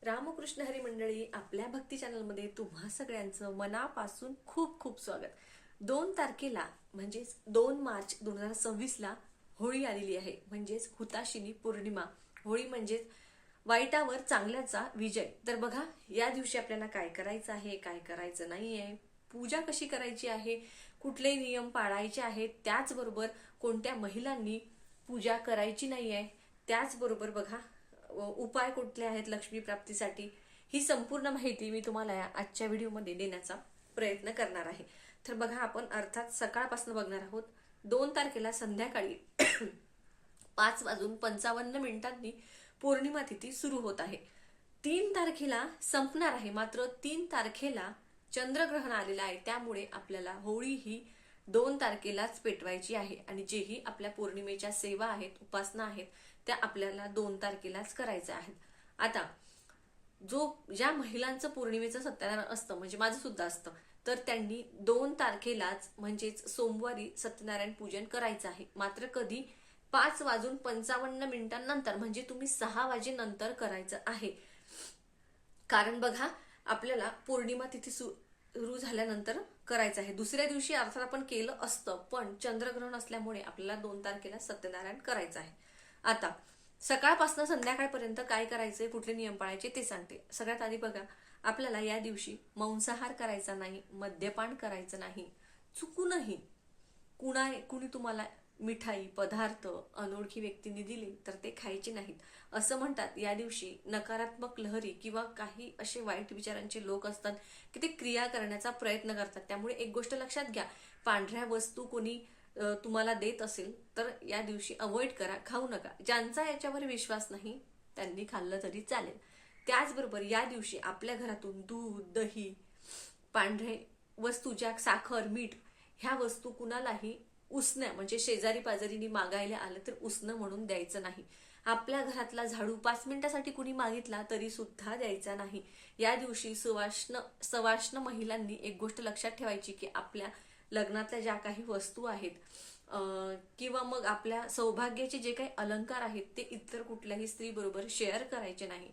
रामकृष्ण हरी मंडळी, आपल्या भक्ती चॅनलमध्ये तुम्हा सगळ्यांचं मनापासून खूप खूप स्वागत. 2 तारखेला म्हणजेच 2 मार्च 2026ला होळी आलेली आहे. म्हणजेच हुताशिनी पौर्णिमा. होळी म्हणजेच वाईटावर चांगल्याचा विजय. तर बघा, या दिवशी आपल्याला काय करायचं आहे, काय करायचं नाही आहे, पूजा कशी करायची आहे, कुठले नियम पाळायचे आहेत, त्याचबरोबर कोणत्या महिलांनी पूजा करायची नाही आहे, त्याचबरोबर बघा उपाय कुठले आहेत लक्ष्मी प्राप्तीसाठी, ही संपूर्ण माहिती मी तुम्हाला या आजच्या व्हिडिओमध्ये देण्याचा प्रयत्न करणार आहे. तर बघा, आपण अर्थात सकाळपासून बघणार आहोत. 2 तारखेला संध्याकाळी 5:55 पौर्णिमा तिथी सुरू होत आहे. 3 तारखेला संपणार आहे. मात्र 3 तारखेला चंद्रग्रहण आलेलं आहे, त्यामुळे आपल्याला होळी ही 2 तारखेलाच पेटवायची आहे. आणि जेही आपल्या पौर्णिमेच्या सेवा आहेत, उपासना आहेत, त्या आपल्याला 2 तारखेलाच करायच्या आहेत. आता ज्या महिलांचं पौर्णिमेचं सत्यनारायण असतं, म्हणजे माझं सुद्धा असतं, तर त्यांनी 2 तारखेलाच म्हणजेच सोमवारी सत्यनारायण पूजन करायचं आहे. मात्र कधी 5:55 म्हणजे तुम्ही 6 वाजेनंतर करायचं आहे. कारण बघा, आपल्याला पौर्णिमा तिथी सुरू झाल्यानंतर करायचं आहे. दुसऱ्या दिवशी अर्थात आपण केलं असतं, पण चंद्रग्रहण असल्यामुळे आपल्याला 2 तारखेला सत्यनारायण करायचं आहे. आता सकाळपासून संध्याकाळपर्यंत काय करायचंय, कुठले नियम पाळायचे ते सांगते. सगळ्यात आधी बघा, आपल्याला या दिवशी मांसाहार करायचा नाही, मद्यपान करायचं नाही. चुकूनही कुणी तुम्हाला मिठाई पदार्थ अनोळखी व्यक्तींनी दिले तर ते खायचे नाहीत. असं म्हणतात, या दिवशी नकारात्मक लहरी किंवा काही असे वाईट विचारांचे लोक असतात की ते क्रिया करण्याचा प्रयत्न करतात. त्यामुळे एक गोष्ट लक्षात घ्या, पांढऱ्या वस्तू कोणी तुम्हाला देत असेल तर या दिवशी अवॉइड करा, खाऊ नका. ज्यांचा याच्यावर विश्वास नाही त्यांनी खाल्लं तरी चालेल. त्याचबरोबर या दिवशी आपल्या घरातून दूध दही पांढरे वस्तू, ज्या साखर मीठ, ह्या वस्तू कुणालाही उसण्या म्हणजे शेजारी पाजारीनी मागायला आलं तर उसणं म्हणून द्यायचं नाही. आपल्या घरातला झाडू 5 मिनिटासाठी कुणी मागितला तरी सुद्धा द्यायचा नाही. या दिवशी सवाष्ण महिलांनी एक गोष्ट लक्षात ठेवायची की आपल्या लग्नातल्या ज्या काही वस्तू आहेत किंवा मग आपल्या सौभाग्याचे जे काही अलंकार आहेत ते इतर कुठल्याही स्त्री बरोबर शेअर करायचे नाही.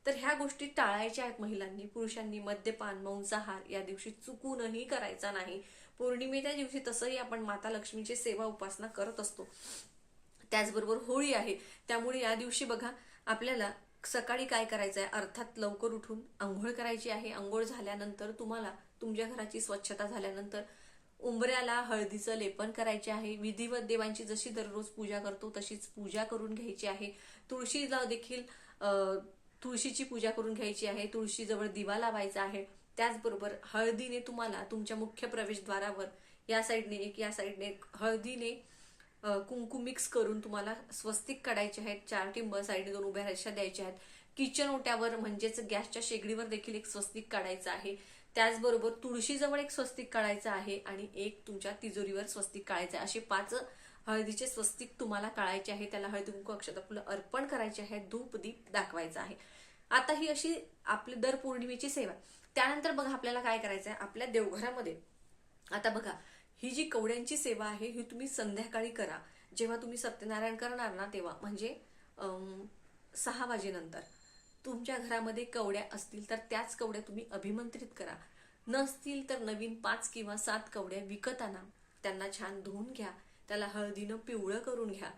तर ह्या गोष्टी टाळायच्या आहेत महिलांनी. पुरुषांनी मद्यपान मांसाहार या दिवशी चुकूनही करायचा नाही. पौर्णिमेच्या दिवशी तसंही आपण माता लक्ष्मीची सेवा उपासना करत असतो. त्याचबरोबर होळी आहे, त्यामुळे या दिवशी बघा, आपल्याला सकाळी काय करायचं आहे, अर्थात लवकर उठून आंघोळ करायची आहे. आंघोळ झाल्यानंतर तुम्हाला तुमच्या घराची स्वच्छता झाल्यानंतर उंबऱ्याला हळदीचं लेपन करायचे आहे. विधिवत देवांची जशी दररोज पूजा करतो तशीच पूजा करून घ्यायची आहे. तुळशीला देखील तुळशीची पूजा करून घ्यायची आहे. तुळशीजवळ दिवा लावायचा आहे. त्याचबरोबर हळदीने तुम्हाला तुमच्या मुख्य प्रवेशद्वारावर या साईडने एक, या साईडने एक हळदीने कुंकू मिक्स करून तुम्हाला स्वस्तिक काढायचे आहेत. 4 टिंब साईडने 2 उभ्या रेषा द्यायच्या आहेत. किचन ओट्यावर म्हणजेच गॅसच्या शेगडीवर देखील एक स्वस्तिक काढायचं आहे. त्याचबरोबर तुळशीजवळ एक स्वस्तिक काढायचं आहे आणि एक तुमच्या तिजोरीवर स्वस्तिक काढायचं आहे. असे 5 हळदीचे स्वस्तिक तुम्हाला काढायचे आहे. त्याला हळदी कुंकू अक्षता फुलं अर्पण करायचे आहे. धूप दीप दाखवायचा आहे. आता ही अशी आपली दर पौर्णिमेची सेवा. त्यानंतर बघा, आपल्याला काय करायचं आहे, आपल्या देवघरामध्ये आता बघा, ही जी कवड्यांची सेवा आहे ही तुम्ही संध्याकाळी करा. जेव्हा तुम्ही सत्यनारायण करणार ना तेव्हा, म्हणजे 6 वाजेनंतर तुमच्या घरामध्ये कवड्या असतील तर त्याच कवड्या तुम्ही अभिमंत्रित करा. नसतील तर नवीन 5 किंवा 7 कवड्या विकत आणा. त्यांना छान धुवून घ्या. त्याला हळदीनं पिवळं करून घ्या.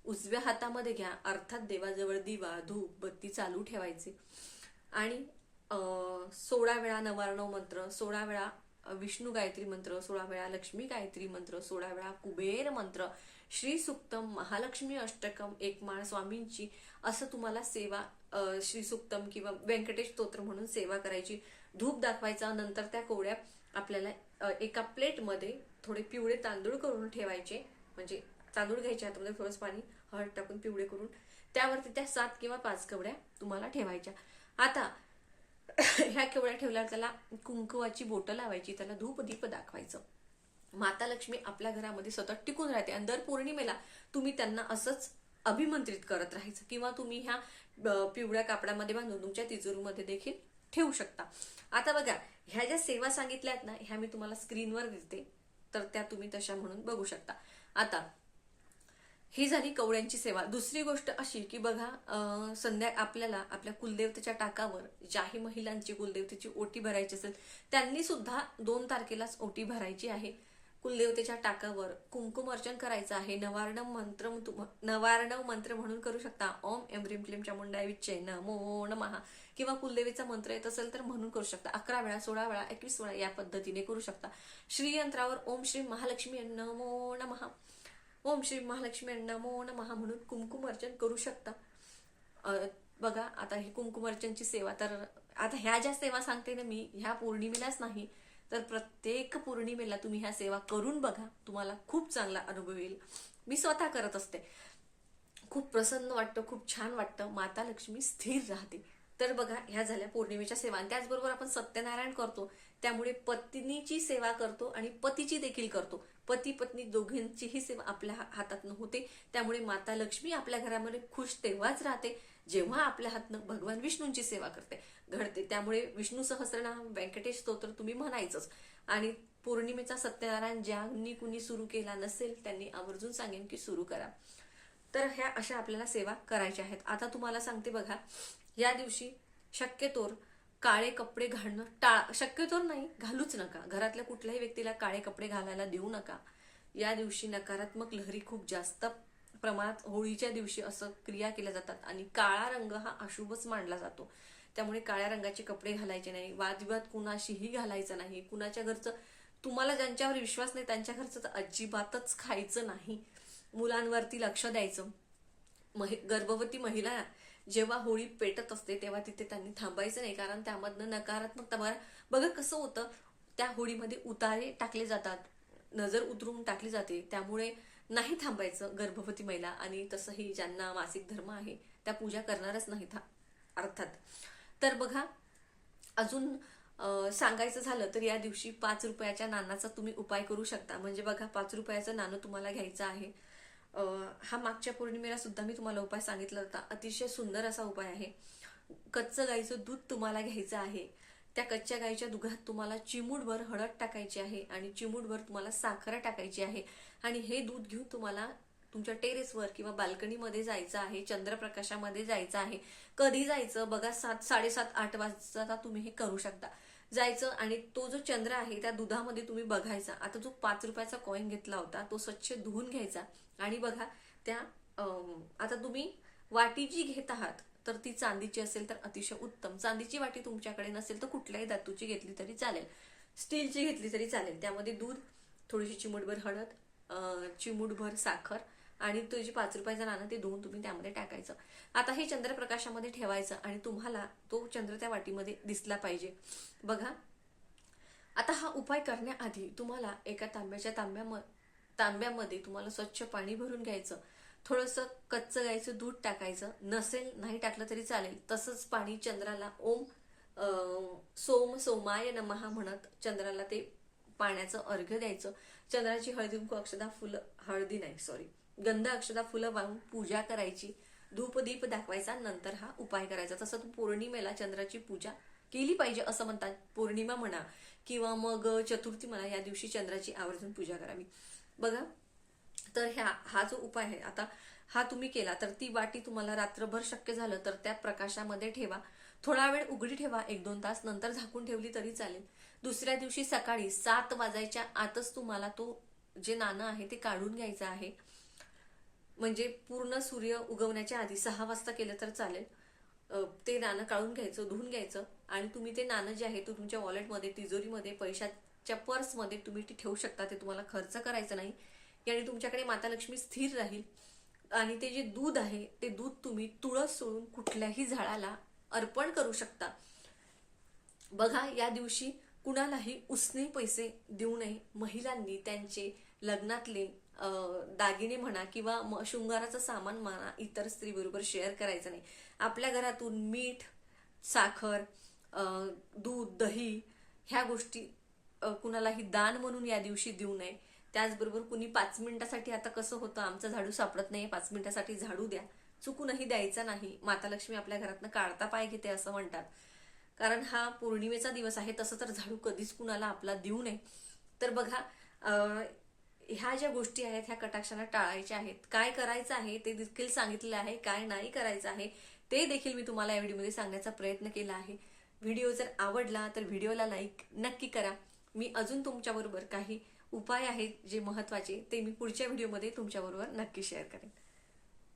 उजव्या हातामध्ये घ्या. अर्थात देवाजवळ दिवा धूप बत्ती चालू ठेवायचे. आणि 16 वेळा नवार्णव मंत्र, 16 वेळा विष्णू गायत्री मंत्र, 16 वेळा लक्ष्मी गायत्री मंत्र, 16 वेळा कुबेर मंत्र, श्री सुक्तम, महालक्ष्मी अष्टकम, एक माळ स्वामींची, असं तुम्हाला सेवा श्री सुक्तम किंवा व्यंकटेश स्तोत्र म्हणून सेवा करायची. धूप दाखवायचा. नंतर त्या कोवड्या आपल्याला एका प्लेटमध्ये थोडे पिवळे तांदूळ करून ठेवायचे. म्हणजे तांदूळ घ्यायचे, हातामध्ये थोडंसं पाणी हळद टाकून पिवळे करून त्यावरती त्या 7 किंवा 5 कवड्या तुम्हाला ठेवायच्या. आता ह्या केवढ्या ठेवल्यावर त्याला कुंकुवाची बोटं लावायची, त्याला धूप दीप दाखवायचं. माता लक्ष्मी आपल्या घरामध्ये सतत टिकून राहते आणि दर पौर्णिमेला तुम्ही त्यांना असंच अभिमंत्रित करत राहायचं. किंवा तुम्ही ह्या पिवळ्या कापडामध्ये बांधून तुमच्या तिजोरीमध्ये देखील ठेवू शकता. आता बघा, ह्या ज्या सेवा सांगितल्यात ना, ह्या मी तुम्हाला स्क्रीनवर देते, तर त्या तुम्ही तशा म्हणून बघू शकता. आता ही झाली कवड्यांची सेवा. दुसरी गोष्ट अशी की बघा, आपल्याला आपल्या कुलदेवतेच्या टाकावर ज्याही महिलांची कुलदेवतेची ओटी भरायची असेल त्यांनी सुद्धा 2 तारखेलाच ओटी भरायची आहे. कुलदेवतेच्या टाकावर कुंकुम अर्चन करायचं आहे. नवार्णव मंत्र म्हणून करू शकता. ओम एम ह्रीम क्लीम चामुंडाय विच्चे नमो नमः, किंवा कुलदेवीचा मंत्र येत असेल तर म्हणून करू शकता. 11 वेळा, 16 वेळा, 21 वेळा या पद्धतीने करू शकता. श्रीयंत्रावर ओम श्री महालक्ष्मी नमो नमः, ओम श्री महालक्ष्मी नमो नमः म्हणून कुंकुम अर्चन करू शकता. बघा, आता ही कुंकुम अर्चनची सेवा, तर आता ह्या ज्या सेवा सांगते ना मी, ह्या पौर्णिमेलाच नाही तर प्रत्येक पौर्णिमेला तुम्ही ह्या सेवा करून बघा, तुम्हाला खूप चांगला अनुभव येईल. मी स्वतः करत असते, खूप प्रसन्न वाटतं, खूप छान वाटतं, माता लक्ष्मी स्थिर राहते. तर बघा, ह्या झाल्या पौर्णिमेच्या सेवा. त्याचबरोबर आपण सत्यनारायण करतो, त्यामुळे पत्नीची सेवा करतो आणि पतीची देखील करतो. पती पत्नी दोघांचीही सेवा आपल्या हातातनं होते. त्यामुळे माता लक्ष्मी आपल्या घरामध्ये खुश तेव्हाच राहते जेव्हा आपल्या हातनं भगवान विष्णूंची सेवा घडते. त्यामुळे विष्णू सहस्रनाम, व्यंकटेश स्तोत्र तुम्ही म्हणायचंच. आणि पौर्णिमेचा सत्यनारायण ज्यांनी कुणी सुरू केला नसेल त्यांनी आवर्जून सांगेन की सुरू करा. तर ह्या अशा आपल्याला सेवा करायच्या आहेत. आता तुम्हाला सांगते बघा, या दिवशी शक्यतोर काळे कपडे घालणं शक्यतोर नाही, घालूच नका. घरातल्या कुठल्याही व्यक्तीला काळे कपडे घालायला देऊ नका. या दिवशी नकारात्मक लहरी खूप जास्त प्रमाणात होळीच्या दिवशी असं क्रिया केल्या जातात आणि काळा रंग हा अशुभच मानला जातो. त्यामुळे काळ्या रंगाचे कपडे घालायचे नाही. वादविवाद कुणाशीही घालायचा नाही. कुणाच्या घरचं, तुम्हाला ज्यांच्यावर विश्वास नाही त्यांच्या घरचं तर अजिबातच खायचं नाही. मुलांवरती लक्ष द्यायचं. गर्भवती महिला जेव्हा होळी पेटत असते तेव्हा तिथे त्यांनी थांबायचं नाही, कारण त्यामधनं नकारात्मक बघा कसं होतं, त्या होळीमध्ये उतारे टाकले जातात, नजर उतरून टाकली जाते. त्यामुळे नाही थांबायचं गर्भवती महिला. आणि तसंही ज्यांना मासिक धर्म आहे त्या पूजा करणारच नाहीत अर्थात. तर बघा, अजून सांगायचं झालं तर या दिवशी 5 रुपयाच्या नाण्याचा तुम्ही उपाय करू शकता. म्हणजे बघा, 5 रुपयाचं नाणं तुम्हाला घ्यायचं आहे. हा मागच्या पौर्णिमेला सुद्धा मी तुम्हाला उपाय सांगितला होता. अतिशय सुंदर असा उपाय आहे. कच्चं गाईचं दूध तुम्हाला घ्यायचं आहे. त्या कच्च्या गाईच्या दुधात तुम्हाला चिमूटभर हळद टाकायची आहे आणि चिमूटभर तुम्हाला साखर टाकायची आहे. आणि हे दूध घेऊन तुम्हाला तुमच्या टेरेसवर किंवा बाल्कनीमध्ये जायचं आहे. चंद्रप्रकाशामध्ये जायचं आहे. कधी जायचं बघा, 7, 7:30, 8 वाजता तुम्ही हे करू शकता. जायचं आणि तो जो चंद्र आहे त्या दुधामध्ये तुम्ही बघायचा. आता जो 5 रुपयाचा कॉईन घेतला होता तो स्वच्छ धुवून घ्यायचा आणि बघा त्या आता तुम्ही वाटी जी घेत आहात तर ती चांदीची असेल तर अतिशय उत्तम. चांदीची वाटी तुमच्याकडे नसेल तर कुठल्याही धातूची घेतली तरी चालेल, स्टीलची घेतली तरी चालेल. त्यामध्ये दूध, थोडीशी चिमूटभर हळद, चिमूटभर साखर आणि तो जे 5 रुपयाचं नाणं ते धुवून तुम्ही त्यामध्ये टाकायचं. आता हे चंद्रप्रकाशामध्ये ठेवायचं आणि तुम्हाला तो चंद्र त्या वाटीमध्ये दिसला पाहिजे. बघा, आता हा उपाय करण्याआधी तुम्हाला एका तांब्यामध्ये तुम्हाला स्वच्छ पाणी भरून घ्यायचं. थोडंसं कच्चं गाईचं दूध टाकायचं, नसेल नाही टाकलं तरी चालेल. तसंच पाणी चंद्राला ओम सोमाय नमः म्हणत चंद्राला ते पाण्याचं अर्घ्य द्यायचं. चंद्राची हळदी कुंकू अक्षदा फुलं, हळदी नाही सॉरी गंध अक्षदा फुलं वाहून पूजा करायची. धूपदीप दाखवायचा, नंतर हा उपाय करायचा. तसं पौर्णिमेला चंद्राची पूजा केली पाहिजे असं म्हणतात. पौर्णिमा म्हणा किंवा मग चतुर्थी म्हणा, या दिवशी चंद्राची आवर्जून पूजा करावी. बघा, तर हा जो उपाय आहे आता हा तुम्ही केला तर ती वाटी तुम्हाला रात्रभर शक्य झालं तर त्या प्रकाशामध्ये ठेवा. थोडा वेळ उघडी ठेवा, 1-2 तास, नंतर झाकून ठेवली तरी चालेल. दुसऱ्या दिवशी सकाळी 7 वाजायच्या आतच तुम्हाला तो जे नाणं आहे ते काढून घ्यायचं आहे. म्हणजे पूर्ण सूर्य उगवण्याच्या आधी 6 वाजता केलं तर चालेल. ते नाणं काढून घ्यायचं, धुवून घ्यायचं आणि तुम्ही ते नाणं जे आहे ते तुमच्या वॉलेटमध्ये, तिजोरीमध्ये, पैशाच्या पर्समध्ये तुम्ही ती ठेवू शकता. ते तुम्हाला खर्च करायचं नाही. याने तुमच्याकडे माता लक्ष्मी स्थिर राहील. आणि ते जे दूध आहे ते दूध तुम्ही तुळस सोडून कुठल्याही झाडाला अर्पण करू शकता. बघा, या दिवशी कुणालाही उसने पैसे देऊ नये. महिलांनी त्यांचे लग्नातले दागिने म्हणा किंवा शृंगाराचं सामान म्हणा इतर स्त्री बरोबर शेअर करायचं नाही. आपल्या घरातून मीठ, साखर, दूध, दही ह्या गोष्टी कुणालाही दान म्हणून या दिवशी देऊ नये. त्याचबरोबर कुणी 5 मिनिटासाठी, आता कसं होतं आमचं झाडू सापडत नाही, 5 मिनिटासाठी झाडू द्या, चुकूनही द्यायचा नाही. माता लक्ष्मी आपल्या घरातनं काढता पाय घेते असं म्हणतात, कारण हा पौर्णिमेचा दिवस आहे. तसं तर झाडू कधीच कुणाला आपला देऊ नये. तर बघा, ह्या ज्या गोष्टी आहेत ह्या कटाक्षांना टाळायच्या आहेत. काय करायचं आहे ते देखील सांगितलेलं आहे, काय नाही करायचं आहे ते देखील मी तुम्हाला या व्हिडिओमध्ये सांगण्याचा प्रयत्न केला आहे. व्हिडिओ जर आवडला तर व्हिडिओला लाईक नक्की करा. मी अजून तुमच्याबरोबर काही उपाय आहेत जे महत्त्वाचे ते मी पुढच्या व्हिडिओमध्ये तुमच्याबरोबर नक्की शेअर करेन.